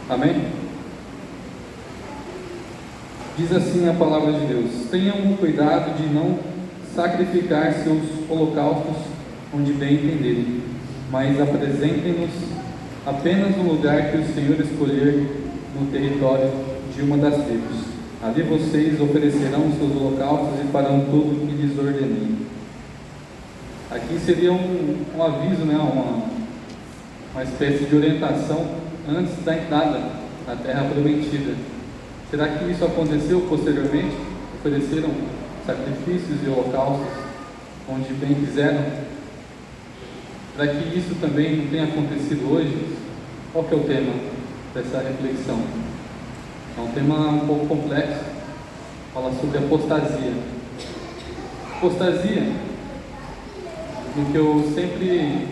Amém? Diz assim a palavra de Deus: tenham cuidado de não sacrificar seus holocaustos onde bem entenderem, mas apresentem-nos apenas no lugar que o Senhor escolher no território de uma das tribos. Ali vocês oferecerão os seus holocaustos e farão tudo o que lhes ordenei. Aqui seria um aviso, né? uma espécie de orientação antes da entrada na terra prometida. Será que isso aconteceu posteriormente? Ofereceram sacrifícios e holocaustos onde bem quiseram? Será que isso também não tem acontecido hoje? Qual que é o tema dessa reflexão? É um tema um pouco complexo, fala sobre apostasia. Apostasia, no que eu sempre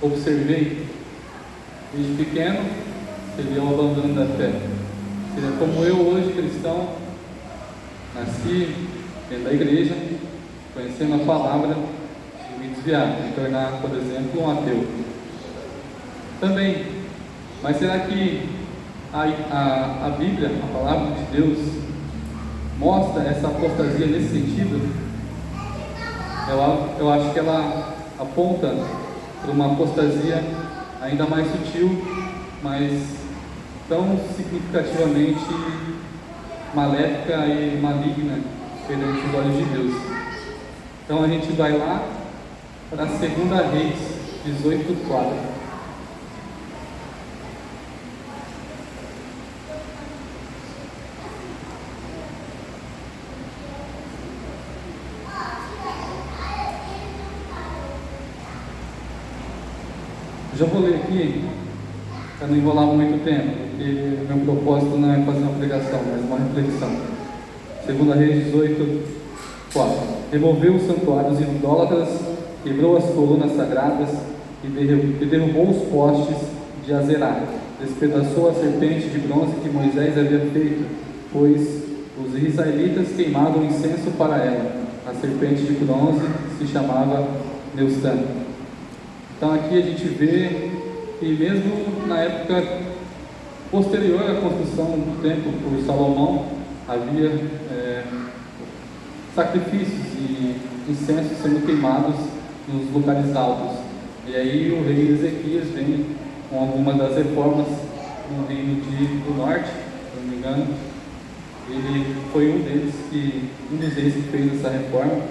observei desde pequeno, seria o abandono da fé. Seria como eu hoje, cristão, nasci dentro da igreja, conhecendo a palavra, e me desviar, me tornar, por exemplo, um ateu. Também, mas será que a Bíblia, a palavra de Deus, mostra essa apostasia nesse sentido? Eu acho que ela aponta para uma apostasia ainda mais sutil, mas tão significativamente maléfica e maligna perante os olhos de Deus. Então a gente vai lá para a 2 Reis 18:4. Já vou ler aqui, para não enrolar muito tempo, porque meu propósito não é fazer uma pregação, mas uma reflexão. 2 Reis 18:4. Removeu os santuários idólatras, quebrou as colunas sagradas e derrubou os postes de Azerá. Despedaçou a serpente de bronze que Moisés havia feito, pois os israelitas queimavam incenso para ela. A serpente de bronze se chamava Neustã. Então aqui a gente vê que mesmo na época posterior à construção do templo por Salomão, havia sacrifícios e incensos sendo queimados nos lugares altos. E aí o rei Ezequias vem com algumas das reformas no reino do norte, se não me engano. Ele foi um dos reis que fez essa reforma.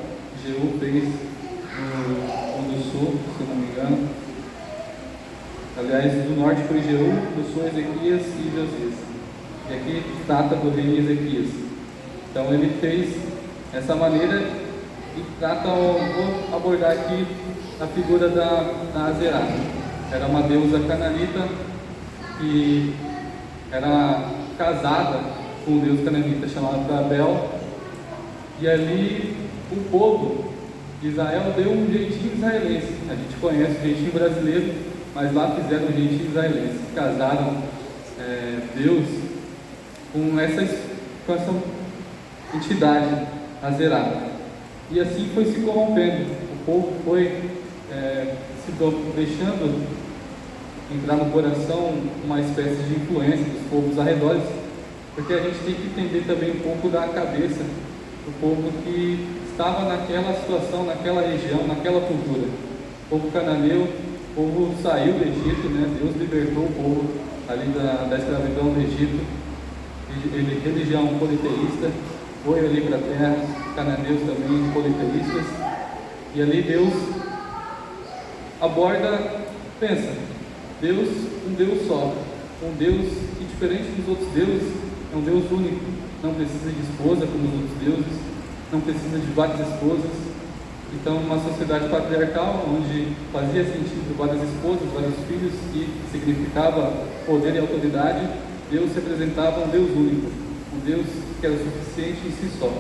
Jeú fez no do sul, se não me engano. Aliás, do norte foi Jeú, do sul Ezequias e Josias. E aqui trata do rei Ezequias. Então ele fez essa maneira e trata, vou abordar aqui a figura da Azerá. Era uma deusa cananita que era casada com um deus cananita chamado Babel. E ali o povo de Israel deu um jeitinho israelense. A gente conhece o jeitinho brasileiro, mas lá fizeram um jeitinho israelense. Casaram Deus com essa entidade, Azerá. E assim foi se corrompendo. O povo foi deixando entrar no coração uma espécie de influência dos povos arredores, porque a gente tem que entender também um pouco da cabeça do povo que estava naquela situação, naquela região, naquela cultura. O povo cananeu, o povo saiu do Egito, né? Deus libertou o povo ali da escravidão do Egito. Religião politeísta, foi ali para a terra, cananeus também politeístas. E ali Deus aborda, pensa, Deus, um Deus só, um Deus que, diferente dos outros deuses, é um Deus único, não precisa de esposa como os outros deuses, não precisa de várias esposas. Então, uma sociedade patriarcal, onde fazia sentido várias esposas, vários filhos, que significava poder e autoridade, Deus representava um Deus único, um Deus que era suficiente em si só.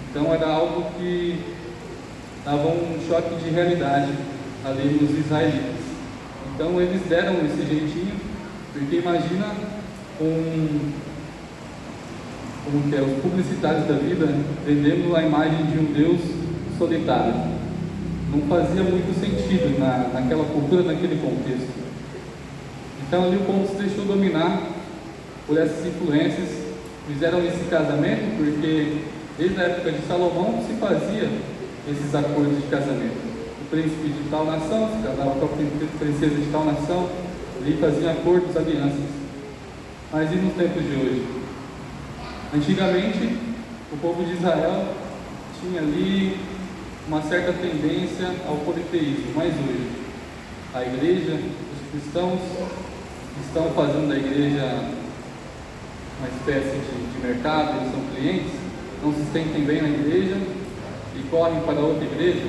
Então, era algo que dava um choque de realidade ali nos israelitas. Então, eles deram esse jeitinho Porque imagina como que é, os publicitários da vida vendendo a imagem de um Deus solitário. Não fazia muito sentido naquela cultura, naquele contexto. Então ali o povo se deixou dominar por essas influências, fizeram esse casamento porque desde a época de Salomão se fazia esses acordos de casamento. O príncipe de tal nação se casava com a princesa de tal nação, e faziam acordos, alianças. Mas e nos tempos de hoje? Antigamente, o povo de Israel tinha ali uma certa tendência ao politeísmo, mas hoje a igreja, os cristãos estão fazendo da igreja uma espécie de mercado, eles são clientes, não se sentem bem na igreja e correm para outra igreja.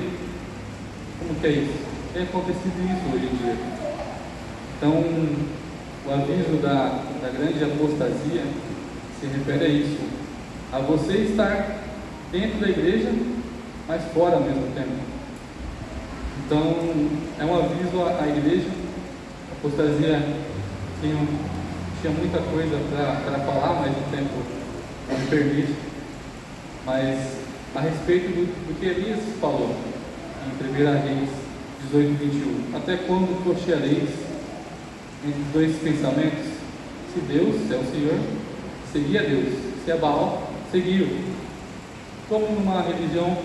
Como que é isso? Tem acontecido isso hoje em dia. Então, o aviso da grande apostasia se refere a isso, a você estar dentro da igreja, mas fora ao mesmo tempo. Então, é um aviso à igreja. A apostasia tinha muita coisa para falar, mas o tempo não me permite. Mas a respeito do que Elias falou em 1 Reis 18:21, até quando cocheareis entre dois pensamentos? Se Deus é o Senhor, segui a Deus; se é Baal, seguiu. Como numa religião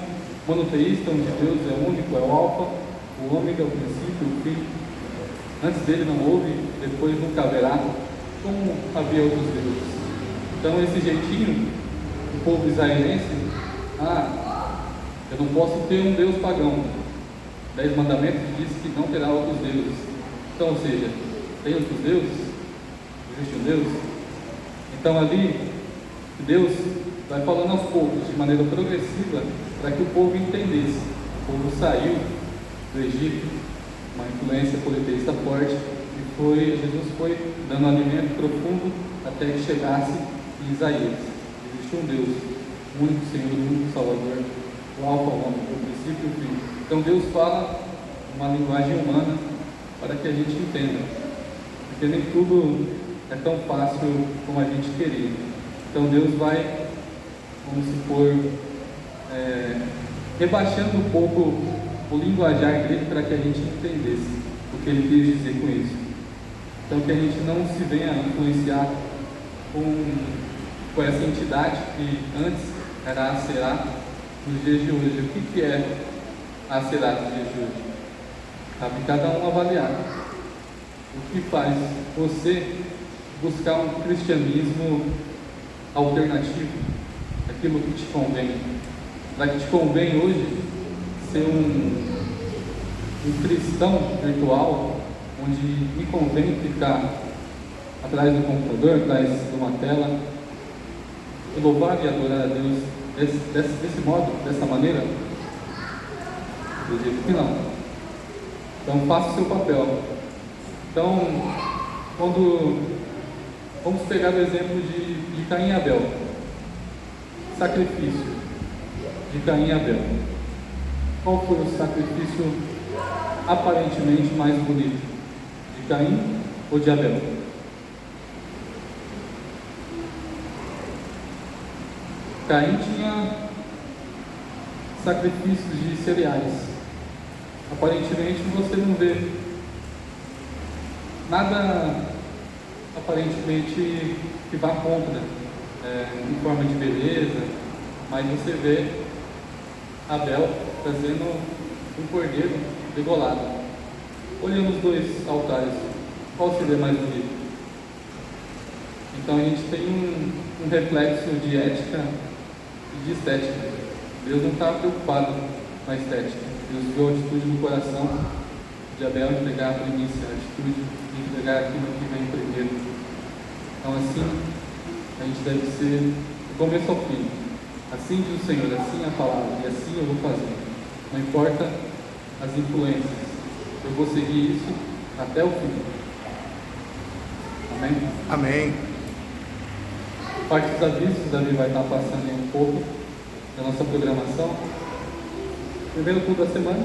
monoteísta, onde Deus é o único, é o alfa, o ômega, o princípio, o fim, antes dele não houve, depois nunca haverá, como havia outros deuses. Então esse jeitinho do povo israelense, eu não posso ter um Deus pagão. 10 mandamentos diz que não terá outros deuses. Então, ou seja, tem outros deuses? Existe um Deus? Então ali, Deus vai falando aos poucos, de maneira progressiva, para que o povo entendesse. O povo saiu do Egito, uma influência politeísta forte, e Jesus foi dando alimento profundo até que chegasse em Isaías. Existe um Deus, o único Senhor, o único Salvador, o Alfa, o Ômega, o princípio e o fim. Então Deus fala uma linguagem humana para que a gente entenda, porque nem tudo é tão fácil como a gente queria. Então Deus vai, vamos supor, rebaixando um pouco o linguajar dele para que a gente entendesse o que ele quis dizer com isso. Então que a gente não se venha influenciar com essa entidade que antes era a Será nos dias de hoje. O que é a Será nos dias de hoje? Cabe cada um avaliar. O que faz você buscar um cristianismo alternativo, aquilo que te convém? Para que te convém hoje ser um cristão virtual, onde me convém ficar atrás do computador, atrás de uma tela, e louvar e adorar a Deus desse modo, dessa maneira? Eu digo que não. Então faça o seu papel. Então, vamos pegar o exemplo de Caim e Abel. Sacrifício de Caim e Abel. Qual foi o sacrifício aparentemente mais bonito? De Caim ou de Abel? Caim tinha sacrifícios de cereais. Aparentemente você não vê nada aparentemente que vá contra, em forma de beleza, mas você vê Abel trazendo um cordeiro degolado. Olhando os dois altares, qual seria mais bonito? Então a gente tem um reflexo de ética e de estética. Deus não está preocupado com a estética. Deus viu a atitude no coração de Abel de entregar a primícia, a atitude de entregar aquilo que vem primeiro. Então assim, a gente deve ser do começo ao fim. Assim diz o Senhor, assim é a palavra, e assim eu vou fazer. Não importa as influências, eu vou seguir isso até o fim. Amém? Amém. Parte dos avisos, Davi vai estar passando aí um pouco da nossa programação. Primeiro culto da semana.